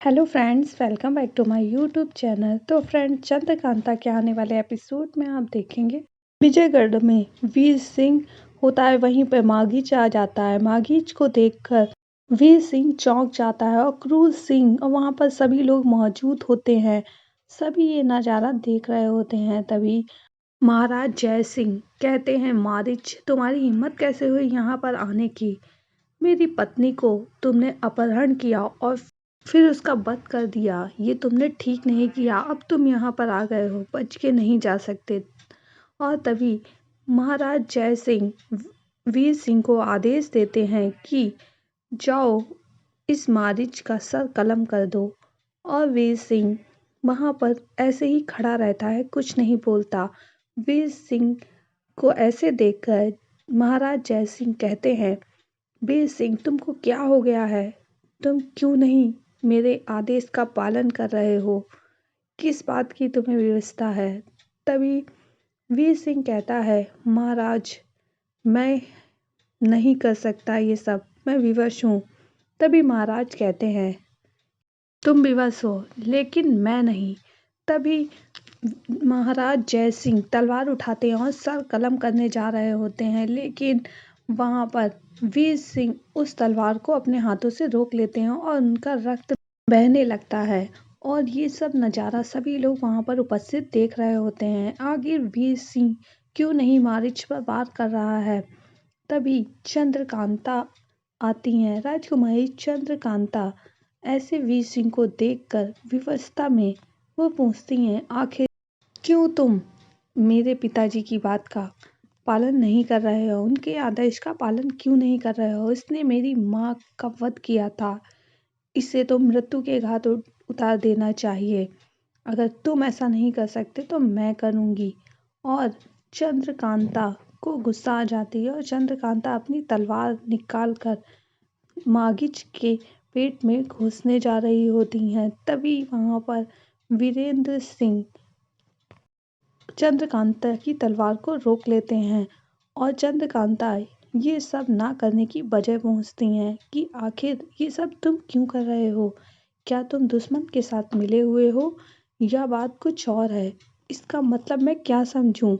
Hello friends, welcome back to my YouTube channel. तो friends, Chandrakanta के आने वाले एपिसोड में आप देखेंगे विजयगढ़ में वीर सिंह होता है, वहीं पे मागीच आ जाता है। मागीच को देखकर वीर सिंह चौंक जाता है और क्रूर सिंह और वहाँ पर सभी लोग मौजूद होते हैं। सभी ये नज़ारा देख रहे होते हैं। तभी महाराज जय सिंह कहते हैं, मारिच, तुम्हारी हिम्मत कैसे हुई यहाँ पर आने की? मेरी पत्नी को तुमने अपहरण किया और फिर उसका वध कर दिया। ये तुमने ठीक नहीं किया। अब तुम यहाँ पर आ गए हो, बच के नहीं जा सकते। और तभी महाराज जय सिंह वीर सिंह को आदेश देते हैं कि जाओ, इस मारिच का सर कलम कर दो। और वीर सिंह वहाँ पर ऐसे ही खड़ा रहता है, कुछ नहीं बोलता। वीर सिंह को ऐसे देखकर महाराज जय सिंह कहते हैं, वीर सिंह, तुमको क्या हो गया है? तुम क्यों नहीं मेरे आदेश का पालन कर रहे हो? किस बात की तुम्हें विवशता है? तभी वीर सिंह कहता है, महाराज, मैं नहीं कर सकता ये सब, मैं विवश हूँ। तभी महाराज कहते हैं, तुम विवश हो लेकिन मैं नहीं। तभी महाराज जय सिंह तलवार उठाते हैं और सर कलम करने जा रहे होते हैं, लेकिन वहाँ पर वीर सिंह उस तलवार को अपने हाथों से रोक लेते हैं और उनका रक्त बहने लगता है। और ये सब नज़ारा सभी लोग वहाँ पर उपस्थित देख रहे होते हैं। आखिर वीर सिंह क्यों नहीं मारिच पर वार कर रहा है? तभी चंद्रकांता आती हैं। राजकुमारी चंद्रकांता ऐसे वीर सिंह को देखकर विवशता में वो पूछती हैं, आखिर क्यों तुम मेरे पिताजी की बात का पालन नहीं कर रहे हो? उनके आदेश का पालन क्यों नहीं कर रहे हो? इसने मेरी माँ का वध किया था, इसे तो मृत्यु के घाट उतार देना चाहिए। अगर तुम ऐसा नहीं कर सकते तो मैं करूँगी। और चंद्रकांता को गुस्सा आ जाती है और चंद्रकांता अपनी तलवार निकाल कर मागीच के पेट में घुसने जा रही होती हैं। तभी वहाँ पर वीरेंद्र सिंह चंद्रकांता की तलवार को रोक लेते हैं और चंद्रकांता ये सब ना करने की वजह पूछती हैं कि आखिर ये सब तुम क्यों कर रहे हो? क्या तुम दुश्मन के साथ मिले हुए हो या बात कुछ और है? इसका मतलब मैं क्या समझूं?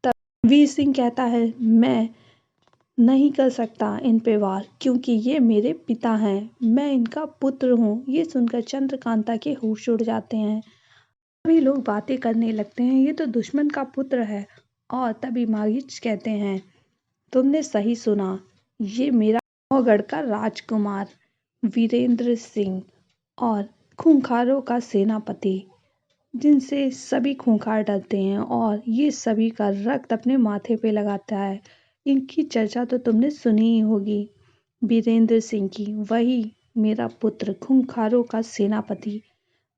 तब वीर सिंह कहता है, मैं नहीं कर सकता इन पे वार, क्योंकि ये मेरे पिता हैं, मैं इनका पुत्र हूँ। ये सुनकर चंद्रकांता के होश उड़ जाते हैं। सभी लोग बातें करने लगते हैं, ये तो दुश्मन का पुत्र है। और तभी मागीच कहते हैं, तुमने सही सुना, ये मेरा नौगढ़ का राजकुमार वीरेंद्र सिंह और खूंखारों का सेनापति, जिनसे सभी खूंखार डरते हैं और ये सभी का रक्त अपने माथे पे लगाता है। इनकी चर्चा तो तुमने सुनी ही होगी, वीरेंद्र सिंह की। वही मेरा पुत्र, खूंखारों का सेनापति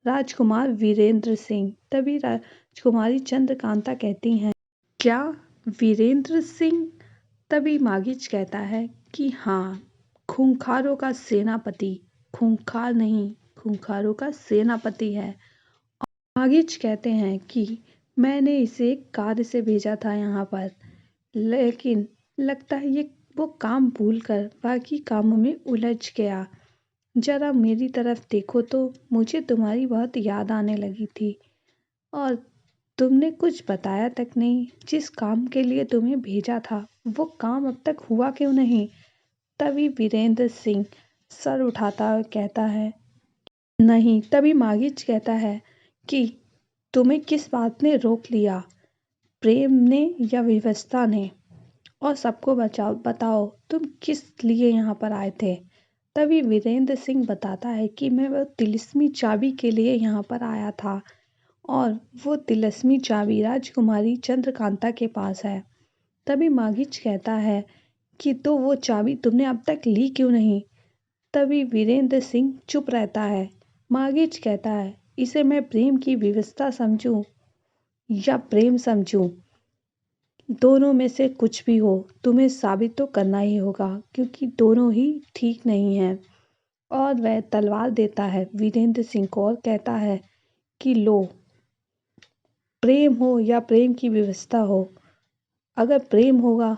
राजकुमार वीरेंद्र सिंह। तभी राजकुमारी चंद्रकांता कहती हैं, क्या वीरेंद्र सिंह? तभी मागीच कहता है कि हाँ, खूंखारों का सेनापति, खूंखार नहीं, खूंखारों का सेनापति है। मागीच कहते हैं कि मैंने इसे एक कार्य से भेजा था यहाँ पर, लेकिन लगता है ये वो काम भूलकर बाकी कामों में उलझ गया। जरा मेरी तरफ देखो तो मुझे तुम्हारी बहुत याद आने लगी थी और तुमने कुछ बताया तक नहीं। जिस काम के लिए तुम्हें भेजा था वो काम अब तक हुआ क्यों नहीं? तभी वीरेंद्र सिंह सर उठाता और कहता है, नहीं। तभी मागीच कहता है कि तुम्हें किस बात ने रोक लिया, प्रेम ने या विवशता ने? और सबको बताओ तुम किस लिए यहाँ पर आए थे? तभी वीरेंद्र सिंह बताता है कि मैं वो तिलिस्मी चाबी के लिए यहाँ पर आया था और वो तिलिस्मी चाबी राजकुमारी चंद्रकांता के पास है। तभी मागीच कहता है कि तो वो चाबी तुमने अब तक ली क्यों नहीं? तभी वीरेंद्र सिंह चुप रहता है। मागीच कहता है, इसे मैं प्रेम की विवशता समझूं या प्रेम समझूं, दोनों में से कुछ भी हो, तुम्हें साबित तो करना ही होगा, क्योंकि दोनों ही ठीक नहीं हैं। और वह तलवार देता है वीरेंद्र सिंह को और कहता है कि लो, प्रेम हो या प्रेम की विवशता हो, अगर प्रेम होगा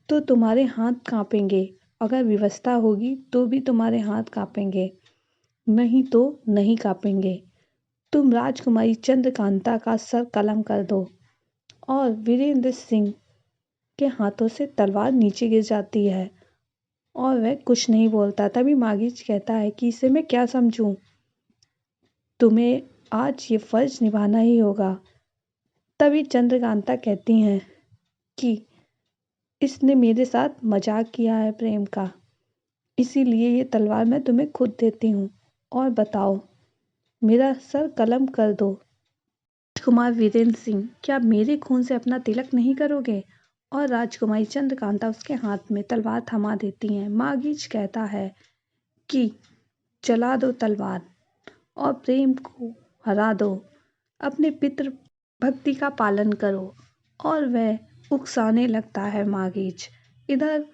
तो तुम्हारे हाथ कांपेंगे, अगर विवशता होगी तो भी तुम्हारे हाथ कांपेंगे। नहीं तो नहीं कापेंगे। तुम राजकुमारी चंद्रकांता का सर कलम कर दो। और वीरेंद्र सिंह के हाथों से तलवार नीचे गिर जाती है और वह कुछ नहीं बोलता। तभी मागीज कहता है कि इसे मैं क्या समझूं, तुम्हें आज ये फर्ज निभाना ही होगा। तभी चंद्रकांता कहती हैं कि इसने मेरे साथ मजाक किया है प्रेम का, इसीलिए ये तलवार मैं तुम्हें खुद देती हूँ। और बताओ, मेरा सर कलम कर दो। राजकुमार वीरेंद्र सिंह, क्या मेरे खून से अपना तिलक नहीं करोगे? और राजकुमारी चंद्रकांता उसके हाथ में तलवार थमा देती हैं। मागीज कहता है कि चला दो तलवार और प्रेम को हरा दो, अपने पितृ भक्ति का पालन करो। और वह उकसाने लगता है मागीज। इधर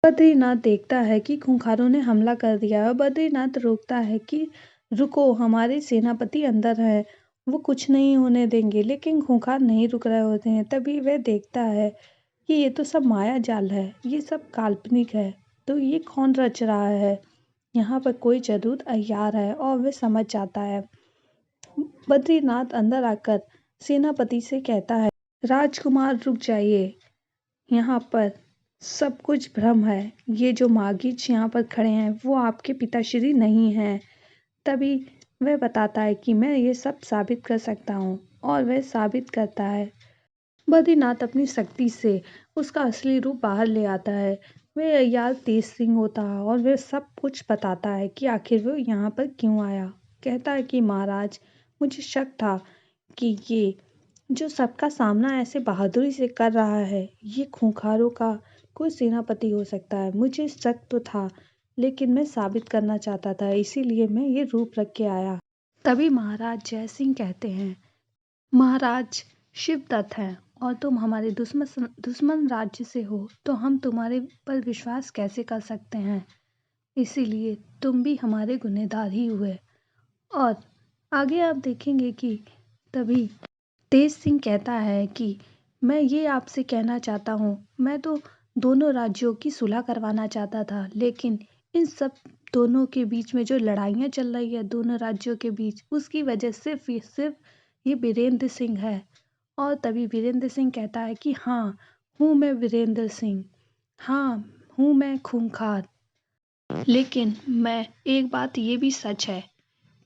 बद्रीनाथ देखता है कि खूंखारों ने हमला कर दिया और बद्रीनाथ रोकता है कि रुको, हमारे सेनापति अंदर है, वो कुछ नहीं होने देंगे। लेकिन खूंखार नहीं रुक रहे होते हैं। तभी वह देखता है कि ये तो सब माया जाल है, ये सब काल्पनिक है, तो ये कौन रच रहा है? यहाँ पर कोई जरूर अय्यार है। और वह समझ जाता है। बद्रीनाथ अंदर आकर सेनापति से कहता है, राजकुमार रुक जाइए, यहाँ पर सब कुछ भ्रम है। ये जो मागीज यहाँ पर खड़े हैं वो आपके पिताश्री नहीं हैं। तभी वह बताता है कि मैं ये सब साबित कर सकता हूँ। और वह साबित करता है। बद्रीनाथ अपनी शक्ति से उसका असली रूप बाहर ले आता है। वह अय्यार तेज सिंह होता है और वह सब कुछ बताता है कि आखिर वो यहाँ पर क्यों आया। कहता है कि महाराज, मुझे शक था कि ये जो सबका सामना ऐसे बहादुरी से कर रहा है, ये खूंखारों का कोई सेनापति हो सकता है। मुझे शक तो था, लेकिन मैं साबित करना चाहता था, इसीलिए मैं ये रूप रख के आया। तभी महाराज जय सिंह कहते हैं, महाराज शिवदत्त हैं और तुम हमारे दुश्मन राज्य से हो, तो हम तुम्हारे पर विश्वास कैसे कर सकते हैं? इसीलिए तुम भी हमारे गुनहगार ही हुए। और आगे आप देखेंगे कि तभी तेज सिंह कहता है कि मैं ये आपसे कहना चाहता हूँ, मैं तो दोनों राज्यों की सुलह करवाना चाहता था, लेकिन इन सब दोनों के बीच में जो लड़ाइयाँ चल रही है दोनों राज्यों के बीच, उसकी वजह सिर्फ ये वीरेंद्र सिंह है। और तभी वीरेंद्र सिंह कहता है कि हाँ, हूँ मैं वीरेंद्र सिंह, हाँ हूँ मैं खूंखार, लेकिन मैं एक बात ये भी सच है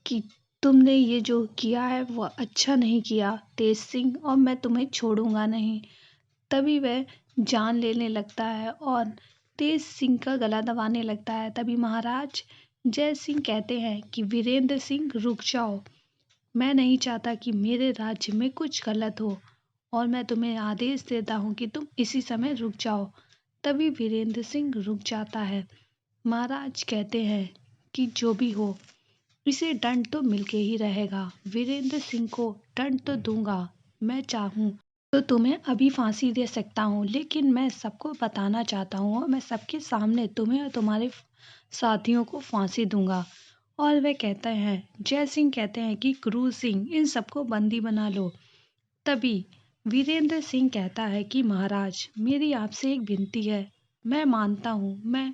कि तुमने ये जो किया है वो अच्छा नहीं किया तेज सिंह, और मैं तुम्हें छोड़ूंगा नहीं। तभी वह जान लेने लगता है और तेज सिंह का गला दबाने लगता है। तभी महाराज जय सिंह कहते हैं कि वीरेंद्र सिंह रुक जाओ, मैं नहीं चाहता कि मेरे राज्य में कुछ गलत हो, और मैं तुम्हें आदेश देता हूँ कि तुम इसी समय रुक जाओ। तभी वीरेंद्र सिंह रुक जाता है। महाराज कहते हैं कि जो भी हो, इसे दंड तो मिलके ही रहेगा। वीरेंद्र सिंह को दंड तो दूंगा, मैं चाहूँ तो तुम्हें अभी फांसी दे सकता हूँ, लेकिन मैं सबको बताना चाहता हूँ और मैं सबके सामने तुम्हें और तुम्हारे साथियों को फांसी दूंगा। और वे कहते हैं, जय सिंह कहते हैं कि क्रूर सिंह, इन सबको बंदी बना लो। तभी वीरेंद्र सिंह कहता है कि महाराज, मेरी आपसे एक विनती है। मैं मानता हूँ मैं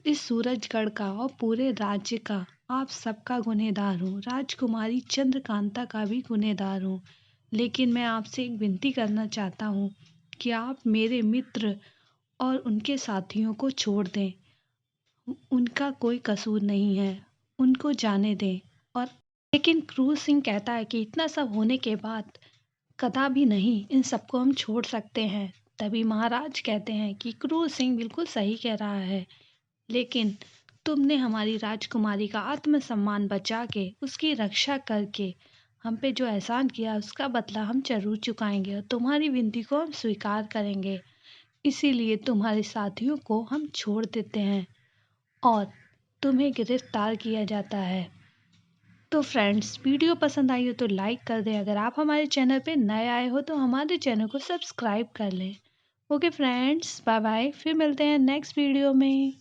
इस सूरजगढ़ का और पूरे राज्य का, आप सबका गुनहगार हूँ, राजकुमारी चंद्रकांता का भी गुनहगार हूँ, लेकिन मैं आपसे एक विनती करना चाहता हूँ कि आप मेरे मित्र और उनके साथियों को छोड़ दें। उनका कोई कसूर नहीं है, उनको जाने दें। और लेकिन क्रूर सिंह कहता है कि इतना सब होने के बाद कदापि नहीं, इन सबको हम छोड़ सकते हैं। तभी महाराज कहते हैं कि क्रूर सिंह बिल्कुल सही कह रहा है, लेकिन तुमने हमारी राजकुमारी का आत्मसम्मान बचा के, उसकी रक्षा करके हम पे जो एहसान किया, उसका बदला हम जरूर चुकाएंगे और तुम्हारी विनती को हम स्वीकार करेंगे। इसीलिए तुम्हारे साथियों को हम छोड़ देते हैं और तुम्हें गिरफ्तार किया जाता है। तो फ्रेंड्स, वीडियो पसंद आई हो तो लाइक कर दें। अगर आप हमारे चैनल पे नए आए हो तो हमारे चैनल को सब्सक्राइब कर लें। ओके फ्रेंड्स, बाय बाय, फिर मिलते हैं नेक्स्ट वीडियो में।